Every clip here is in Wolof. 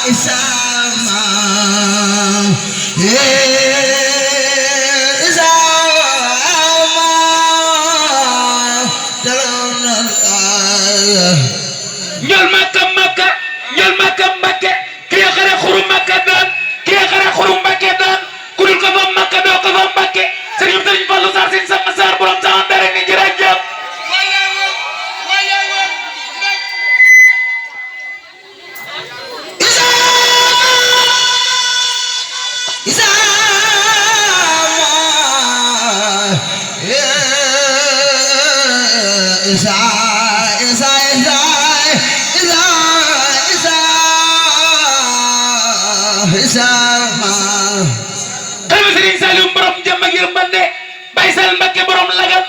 Isama ñol makka Mbakke ki xare xuru makka daan ki xare xuru Mbakke daan ku dul ko fa makka doo ko fa Mbakke Serigne Fallou Sarr sin sama Sarr borom taxan dara ni jërëjëf xalifa Serigne Saliou borom jàmm ak yërmande Baye Sall Mbakke borom lagal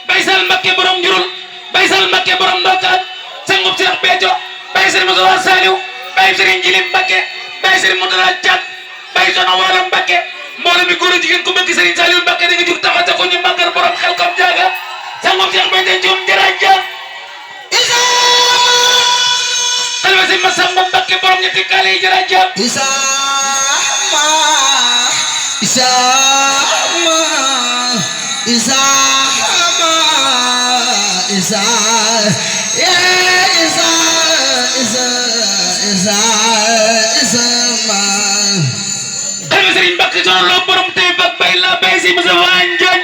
Baye Sall Mbakke borom njurul Baye Sall Mbakke borom ndokaan sangub Cheikh Béthio Baye Serigne Moussa Saliou Baye Serigne Djili Mbakke Baye Serigne Moutala Thiat Baye Soxna Wala Mbakke mbooloo mi góor jigéen ku bëgg Serigne Saliou Mbakke da nga jug taxaw ca ko ñu màggal borom xel kom jaaga sangub Cheikh Béthio Thioum jërëjëf xalifa Serigne Massamba Mbakke borom ñetti kaale yi jërëjëf xalifa Serigne Mbakke sono lo borom tey bak bay la bay si Moussa Wa Njoñ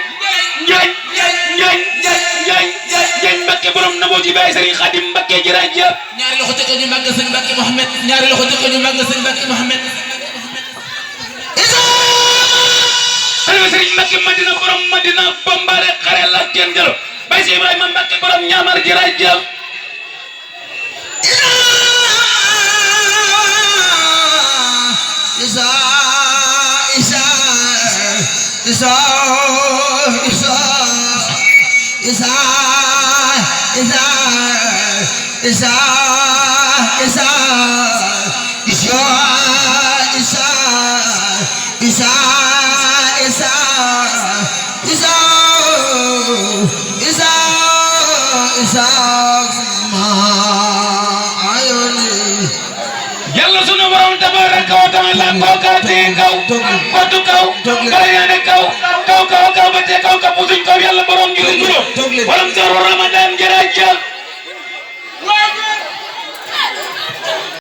Mbakke borom naboo ji Baye Serigne Khadim Mbakke jërëjëf ñaari loxo teg ko ñu màggal sëñ Mbakke Mohamed ñaari loxo teg ko ñu màggal sëñ Mbakke Mohamed xalifa Serigne Mbakke Madina borom Madina Bambare xare la kenn jalo Baye si Ibrahima Mbakke borom ñaamar jërëjëf Yàlla sunu borom tabaraka wa taala ko ka te kaw ko kaw bayane kaw ba te kaw ka pusuñ kaw Yàlla borom juru borom jaru Ramadan